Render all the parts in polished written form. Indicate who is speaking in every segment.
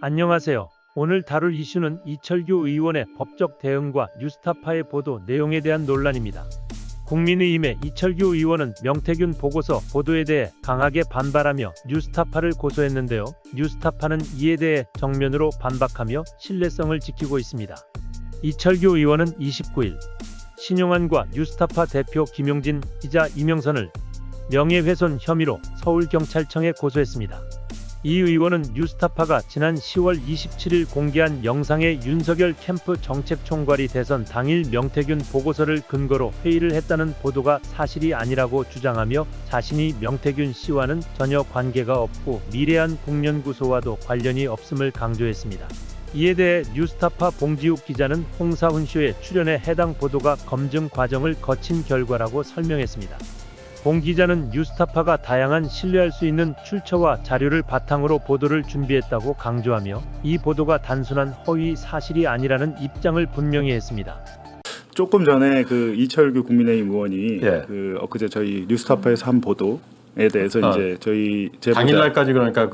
Speaker 1: 안녕하세요. 오늘 다룰 이슈는 이철규 의원의 법적 대응과 뉴스타파의 보도 내용에 대한 논란입니다. 국민의힘의 이철규 의원은 명태균 보고서 보도에 대해 강하게 반발하며 뉴스타파를 고소했는데요. 뉴스타파는 이에 대해 정면으로 반박하며 신뢰성을 지키고 있습니다. 이철규 의원은 29일 신용환과 뉴스타파 대표 김용진 기자 이명선을 명예훼손 혐의로 서울경찰청에 고소했습니다. 이 의원은 뉴스타파가 지난 10월 27일 공개한 영상에 윤석열 캠프 정책총괄이 대선 당일 명태균 보고서를 근거로 회의를 했다는 보도가 사실이 아니라고 주장하며 자신이 명태균 씨와는 전혀 관계가 없고 미래한 국연구소와도 관련이 없음을 강조했습니다. 이에 대해 뉴스타파 봉지욱 기자는 홍사훈쇼에 출연해 해당 보도가 검증 과정을 거친 결과라고 설명했습니다. 봉 기자는 뉴스타파가 다양한 신뢰할 수 있는 출처와 자료를 바탕으로 보도를 준비했다고 강조하며 이 보도가 단순한 허위 사실이 아니라는 입장을 분명히 했습니다.
Speaker 2: 조금 전에 그 이철규 국민의힘 의원이 엊그제 저희 뉴스타파에서 한 보도에 대해서 이제 저희 제보자
Speaker 3: 당일날까지 그러니까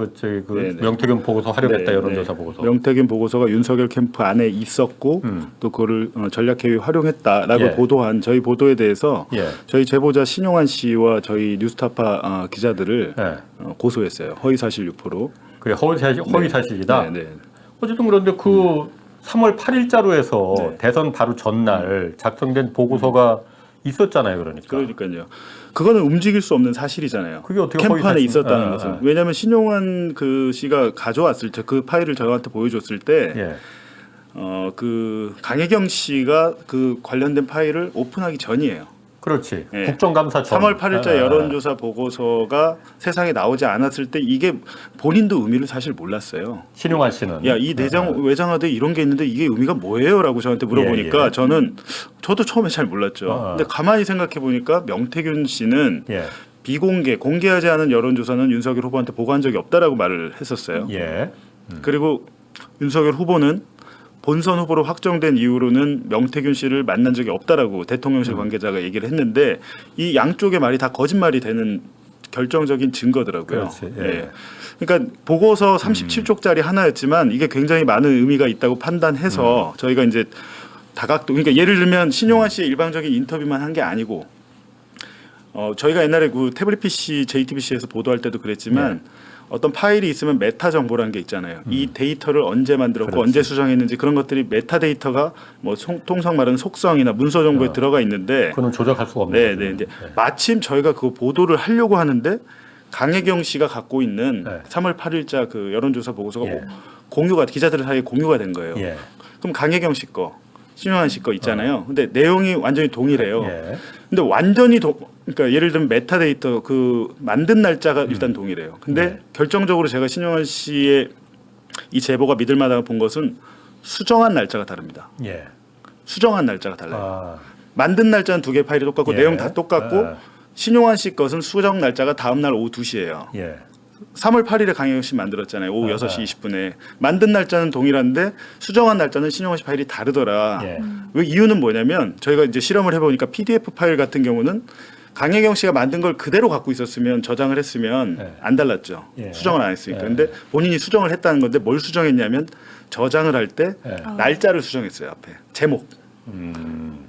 Speaker 3: 명태균 보고서 활용했다 여론조사 보고서.
Speaker 2: 명태균 보고서가 윤석열 캠프 안에 있었고 또 그거를 전략회의 활용했다라고 보도한 저희 보도에 대해서 저희 제보자 신용환 씨와 저희 뉴스타파 기자들을 고소했어요. 허위사실 유포로.
Speaker 3: 그게 허위사실이다. 어쨌든 그런데 그 3월 8일자로 해서 대선 바로 전날 작성된 보고서가 있었잖아요,
Speaker 2: 그러니까요. 그거는 움직일 수 없는 사실이잖아요.
Speaker 3: 그게 어떻게
Speaker 2: 캠프 안에 있었다는 것은. 왜냐하면 신용환 그 씨가 가져왔을 때 그 파일을 저한테 보여줬을 때, 그 강혜경 씨가 그 관련된 파일을 오픈하기 전이에요.
Speaker 3: 그렇지. 국정감사 전.
Speaker 2: 3월 8일자 여론조사 보고서가 세상에 나오지 않았을 때 이게 본인도 의미를 사실 몰랐어요.
Speaker 3: 신용환 씨는.
Speaker 2: 야, 이 내장 외장하드에 이런 게 있는데 이게 의미가 뭐예요?라고 저한테 물어보니까 저도 처음에 잘 몰랐죠. 근데 가만히 생각해 보니까 명태균 씨는 공개하지 않은 여론조사는 윤석열 후보한테 보고한 적이 없다라고 말을 했었어요. 그리고 윤석열 후보는 본선 후보로 확정된 이후로는 명태균 씨를 만난 적이 없다라고 대통령실 관계자가 얘기를 했는데 이 양쪽의 말이 다 거짓말이 되는 결정적인 증거더라고요. 그러니까 보고서 37쪽짜리 하나였지만 이게 굉장히 많은 의미가 있다고 판단해서 저희가 이제 다각도, 그러니까 예를 들면 신용환 씨의 일방적인 인터뷰만 한 게 아니고 저희가 옛날에 그 태블릿 PC JTBC에서 보도할 때도 그랬지만 어떤 파일이 있으면 메타 정보라는 게 있잖아요. 이 데이터를 언제 만들었고 언제 수정했는지 그런 것들이 메타 데이터가 뭐 통상 말하는 속성이나 문서 정보에 들어가 있는데
Speaker 3: 그건 조작할 수가 없는 거죠.
Speaker 2: 이제 마침 저희가 그 보도를 하려고 하는데 강혜경 씨가 갖고 있는 3월 8일자 그 여론조사 보고서가 기자들 사이에 공유가 된 거예요. 그럼 강혜경 씨 거, 신용환 씨 거 있잖아요. 근데 내용이 완전히 동일해요. 근데 완전히 그러니까 예를 들면 메타데이터 그 만든 날짜가 일단 동일해요. 근데 결정적으로 제가 신용환 씨의 이 제보가 믿을 만하다고 본 것은 수정한 날짜가 다릅니다. 수정한 날짜가 달라요. 만든 날짜는 두 개 파일이 똑같고 내용 다 똑같고 신용환 씨 것은 수정 날짜가 다음 날 오후 2시예요. 3월 8일에 강혜경 씨 만들었잖아요. 오후 6시 20분에. 만든 날짜는 동일한데 수정한 날짜는 신용환 씨 파일이 다르더라. 왜 이유는 뭐냐면 저희가 이제 실험을 해보니까 PDF 파일 같은 경우는 강혜경 씨가 만든 걸 그대로 갖고 있었으면 저장을 했으면 안 달랐죠. 수정을 안 했으니까. 근데 본인이 수정을 했다는 건데 뭘 수정했냐면 저장을 할 때 날짜를 수정했어요. 앞에 제목.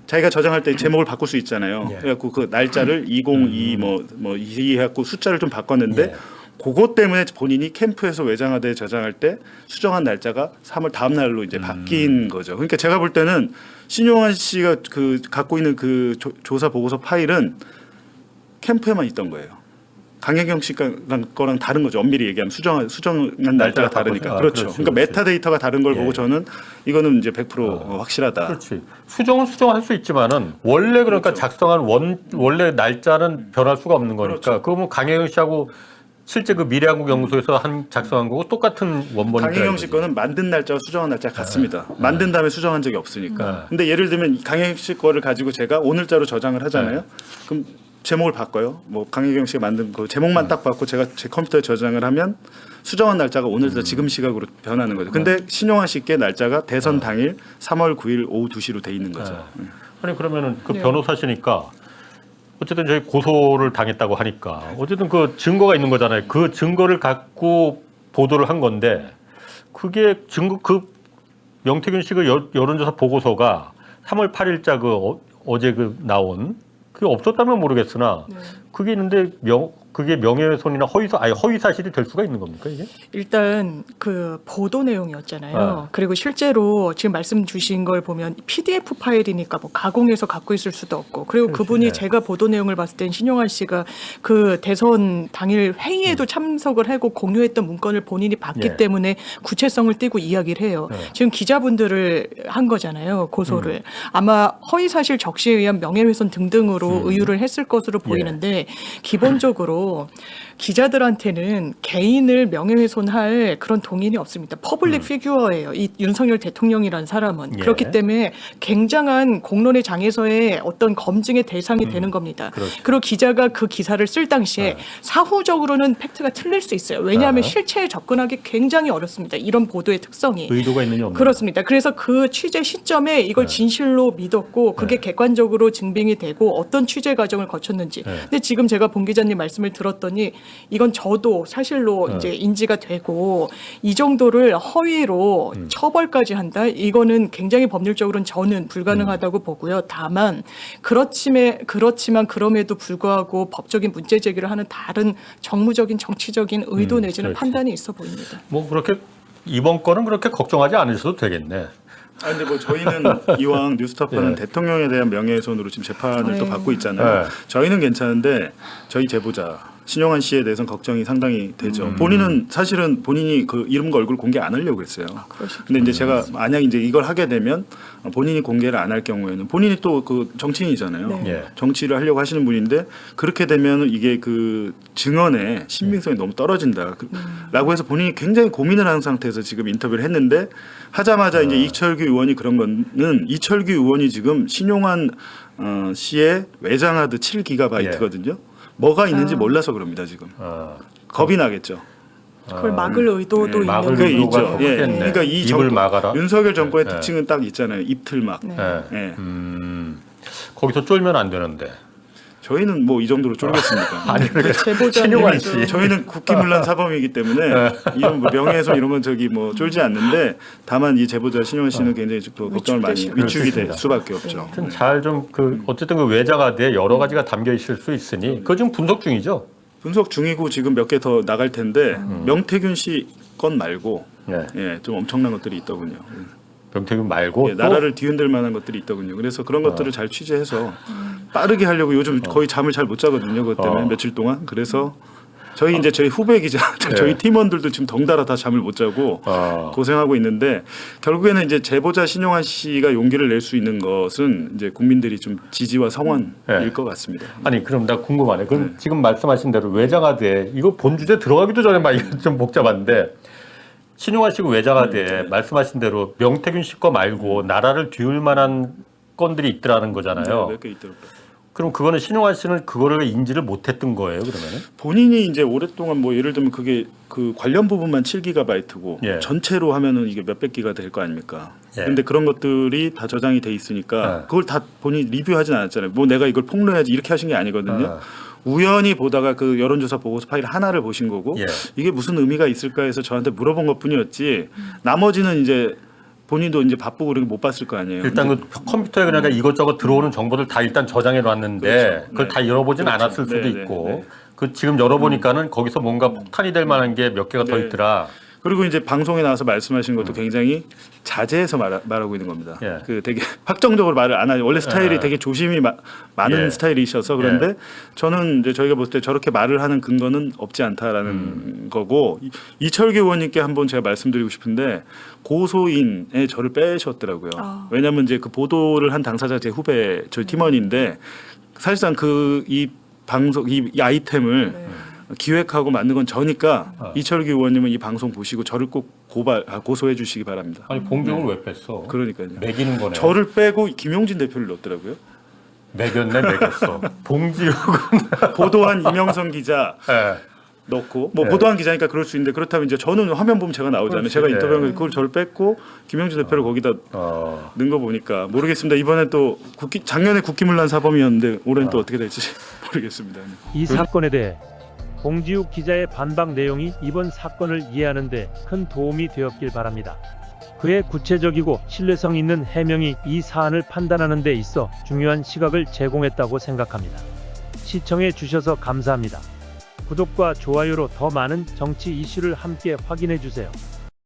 Speaker 2: 자기가 저장할 때 제목을 바꿀 수 있잖아요. 그래갖고 그 날짜를 2022 뭐 해갖고 숫자를 좀 바꿨는데 그것 때문에 본인이 캠프에서 외장하드에 저장할 때 수정한 날짜가 3월 다음 날로 이제 바뀐 거죠. 그러니까 제가 볼 때는 신용환 씨가 그 갖고 있는 그 조사 보고서 파일은 캠프에만 있던 거예요. 강혜경 씨 거랑 다른 거죠. 엄밀히 얘기하면 수정한 날짜가 다르니까. 그러니까 메타데이터가 다른 걸 보고 저는 이거는 이제 100% 확실하다.
Speaker 3: 그렇지. 수정할 수 있지만은 원래 그러니까 작성한 원래 날짜는 변할 수가 없는 거니까. 그러면 강혜경 씨하고 실제 그 미래한국 연구소에서 작성한 거고 똑같은 원본이.
Speaker 2: 강혜경 씨 거는 만든 날짜와 수정한 날짜가 같습니다. 만든 다음에 수정한 적이 없으니까. 근데 예를 들면 강혜경 씨 거를 가지고 제가 오늘자로 저장을 하잖아요. 그럼 제목을 바꿔요. 뭐 강혜경 씨가 만든 그 제목만 딱 바꿔 제가 제 컴퓨터에 저장을 하면 수정한 날짜가 오늘자 지금 시각으로 변하는 거죠. 근데 신용환 씨께 날짜가 대선 당일 3월 9일 오후 2시로 돼 있는 거죠.
Speaker 3: 아니 그러면은 그 변호사시니까 어쨌든 저희 고소를 당했다고 하니까 어쨌든 그 증거가 있는 거잖아요. 그 증거를 갖고 보도를 한 건데 그게 증거 그 명태균 씨 그 여론조사 보고서가 3월 8일자 어제 나온 그게 없었다면 모르겠으나
Speaker 4: 네.
Speaker 3: 그게 있는데 그게 명예훼손이나 허위 사실이 될 수가 있는 겁니까 이게?
Speaker 4: 일단 그 보도 내용이었잖아요.
Speaker 3: 네.
Speaker 4: 그리고 실제로 지금 말씀 주신 걸 보면 PDF 파일이니까 뭐 가공해서 갖고 있을 수도 없고, 그리고
Speaker 3: 그렇지,
Speaker 4: 그분이
Speaker 3: 네.
Speaker 4: 제가 보도 내용을 봤을 땐 신용환 씨가 그 대선 당일 회의에도 참석을 하고 공유했던 문건을 본인이 봤기
Speaker 3: 네.
Speaker 4: 때문에 구체성을 띠고 이야기를 해요.
Speaker 3: 네.
Speaker 4: 지금 기자분들을 한 거잖아요, 고소를. 아마 허위사실 적시에 의한 명예훼손 등등으로 의유를 했을 것으로 보이는데 기본적으로 기자들한테는 개인을 명예훼손할 그런 동의는 없습니다. 퍼블릭 피규어예요. 이 윤석열 대통령이란 사람은.
Speaker 3: 예.
Speaker 4: 그렇기 때문에 굉장한 공론의 장에서의 어떤 검증의 대상이 되는 겁니다.
Speaker 3: 그렇죠.
Speaker 4: 그리고 기자가 그 기사를 쓸 당시에 사후적으로는 팩트가 틀릴 수 있어요. 왜냐하면 실체에 접근하기 굉장히 어렵습니다. 이런 보도의 특성이.
Speaker 3: 의도가 있느냐 없느냐.
Speaker 4: 그렇습니다. 그래서 그 취재 시점에 이걸 진실로 믿었고 그게 객관적으로 증빙이 되고 어떤 취재 과정을 거쳤는지. 근데 지금 제가 봉 기자님 말씀을 들었더니 이건 저도 사실로 이제 인지가 되고 이 정도를 허위로 처벌까지 한다. 이거는 굉장히 법률적으로는 저는 불가능하다고 보고요. 다만 그렇지만 그럼에도 불구하고 법적인 문제 제기를 하는 다른 정무적인 정치적인 의도 내지는
Speaker 3: 그렇지.
Speaker 4: 판단이 있어 보입니다.
Speaker 3: 뭐 그렇게 이번 건은 그렇게 걱정하지 않으셔도 되겠네.
Speaker 2: 근데 뭐 저희는 이왕 뉴스타파는
Speaker 3: 예.
Speaker 2: 대통령에 대한 명예훼손으로 지금 재판을 또
Speaker 4: 네.
Speaker 2: 받고 있잖아요.
Speaker 3: 네.
Speaker 2: 저희는 괜찮은데 저희 제보자 신용환 씨에 대해서는 걱정이 상당히 되죠. 본인은 사실은 본인이 그 이름과 얼굴 공개 안 하려고 했어요.
Speaker 4: 그러시군요.
Speaker 2: 근데 이제 제가 만약 이제 이걸 하게 되면 본인이 공개를 안 할 경우에는 본인이 또 그 정치인이잖아요.
Speaker 4: 네.
Speaker 3: 예.
Speaker 2: 정치를 하려고 하시는 분인데 그렇게 되면 이게 그 증언의 신빙성이 너무 떨어진다라고 해서 본인이 굉장히 고민을 하는 상태에서 지금 인터뷰를 했는데 하자마자 이제 이철규 의원이 그런 거는 이철규 의원이 지금 신용환 씨의 외장하드 7GB거든요. 뭐가 있는지 몰라서 그럽니다 지금. 겁이 나겠죠.
Speaker 4: 그걸 막을 의도도 있는
Speaker 3: 막을
Speaker 2: 그게
Speaker 3: 의도가
Speaker 2: 있죠.
Speaker 3: 더
Speaker 2: 예.
Speaker 3: 크겠네.
Speaker 2: 그러니까 이
Speaker 3: 입을 막아라.
Speaker 2: 윤석열 정권의
Speaker 3: 예.
Speaker 2: 특징은 딱 있잖아요. 입틀막.
Speaker 4: 네.
Speaker 3: 예.
Speaker 2: 예.
Speaker 3: 거기서 쫄면 안 되는데.
Speaker 2: 저희는 뭐 이 정도로 쫄겠습니까?
Speaker 3: 아니 그렇게
Speaker 4: 제보자
Speaker 3: 신용환
Speaker 4: 내용이죠.
Speaker 3: 씨.
Speaker 2: 저희는 국기문란 사범이기 때문에 이런 뭐 명예훼손 이런 건 저기 뭐 쫄지 않는데 다만 이 제보자 신용환 씨는 굉장히 또 걱정을 많이
Speaker 4: 위축되시죠.
Speaker 2: 위축이 될
Speaker 3: 그렇습니다.
Speaker 2: 수밖에 없죠.
Speaker 3: 하여튼 잘 좀 어쨌든 그 외자가대에 여러 가지가 담겨 있을 수 있으니 그거 지금 분석 중이죠.
Speaker 2: 분석 중이고 지금 몇 개 더 나갈 텐데 명태균 씨 건 말고
Speaker 3: 예.
Speaker 2: 예, 좀 엄청난 것들이 있더군요.
Speaker 3: 명태균 말고
Speaker 2: 예,
Speaker 3: 또
Speaker 2: 나라를 뒤흔들 만한 것들이 있더군요. 그래서 그런 것들을 잘 취재해서 빠르게 하려고 요즘 거의 잠을 잘 못 자거든요. 그것 때문에 며칠 동안. 그래서 저희 이제 저희 후배 기자, 저희 팀원들도 지금 덩달아 다 잠을 못 자고 고생하고 있는데 결국에는 이제 제보자 신용환 씨가 용기를 낼 수 있는 것은 이제 국민들이 좀 지지와 성원일 것 같습니다.
Speaker 3: 아니 그럼 나 궁금하네. 그럼 지금 말씀하신 대로 외자가대 이거 본 주제 들어가기도 전에 막 이거 좀 복잡한데 신용환 씨가 외자가대 말씀하신 대로 명태균 씨 거 말고 나라를 뒤울 만한 건들이 있더라는 거잖아요.
Speaker 2: 몇 개 있더라고요.
Speaker 3: 그럼 그거는 신용환 씨는 그거를 인지를 못했던 거예요, 그러면은?
Speaker 2: 본인이 이제 오랫동안 뭐 예를 들면 그게 그 관련 부분만 7GB고
Speaker 3: 예.
Speaker 2: 전체로 하면은 이게 몇백 기가 될 거 아닙니까?
Speaker 3: 예.
Speaker 2: 근데 그런 것들이 다 저장이 돼 있으니까
Speaker 3: 예.
Speaker 2: 그걸 다 본인이 리뷰하진 않았잖아요. 뭐 내가 이걸 폭로해야지 이렇게 하신 게 아니거든요. 우연히 보다가 그 여론조사 보고서 파일 하나를 보신 거고
Speaker 3: 예.
Speaker 2: 이게 무슨 의미가 있을까 해서 저한테 물어본 것뿐이었지 나머지는 이제 본인도 이제 바쁘고 그렇게 못 봤을 거 아니에요.
Speaker 3: 일단 그 컴퓨터에 그러니까 이것저것 들어오는 정보들 다 일단 저장해 놨는데
Speaker 2: 그렇죠.
Speaker 3: 그걸
Speaker 2: 네.
Speaker 3: 다 열어보진
Speaker 2: 그렇죠.
Speaker 3: 않았을 수도
Speaker 2: 네,
Speaker 3: 있고
Speaker 2: 네, 네.
Speaker 3: 그 지금 열어보니까는 거기서 뭔가 폭탄이 될 만한 게 몇 개가 더
Speaker 2: 네.
Speaker 3: 있더라.
Speaker 2: 그리고 이제 방송에 나와서 말씀하신 것도 굉장히 자제해서 말하고 있는 겁니다.
Speaker 3: 예.
Speaker 2: 그 되게 확정적으로 말을 안 하죠. 원래 스타일이
Speaker 3: 예.
Speaker 2: 되게 조심히 많은
Speaker 3: 예.
Speaker 2: 스타일이셔서 그런데 저는 이제 저희가 볼 때 저렇게 말을 하는 근거는 없지 않다라는 거고 이철규 의원님께 한번 제가 말씀드리고 싶은데 고소인의 저를 빼셨더라고요. 왜냐하면 이제 그 보도를 한 당사자 제 후배 저희 팀원인데 사실상 그 이 방송 이 아이템을 기획하고 만든 건 저니까 이철규 의원님은 이 방송 보시고 저를 꼭 고소해 주시기 바랍니다.
Speaker 3: 아니 봉종을 왜 뺐어?
Speaker 2: 그러니까요.
Speaker 3: 매기는 거네.
Speaker 2: 저를 빼고 김용진 대표를 넣었더라고요.
Speaker 3: 매겼네, 매겼어. 봉지욱.
Speaker 2: 보도한 이명선 기자
Speaker 3: 예.
Speaker 2: 넣고 뭐 보도한 기자니까 그럴 수 있는데 그렇다면 이제 저는 화면 보면 제가 나오잖아요.
Speaker 3: 그렇지.
Speaker 2: 제가 인터뷰한 그걸 저를 뺐고 김용진 대표를 거기다 넣은 거 보니까 모르겠습니다. 이번에 또 작년에 국기문란 사범이었는데 올해는 또 어떻게 될지 모르겠습니다.
Speaker 1: 이 사건에 대해 공지욱 기자의 반박 내용이 이번 사건을 이해하는 데 큰 도움이 되었길 바랍니다. 그의 구체적이고 신뢰성 있는 해명이 이 사안을 판단하는 데 있어 중요한 시각을 제공했다고 생각합니다. 시청해 주셔서 감사합니다. 구독과 좋아요로 더 많은 정치 이슈를 함께 확인해 주세요.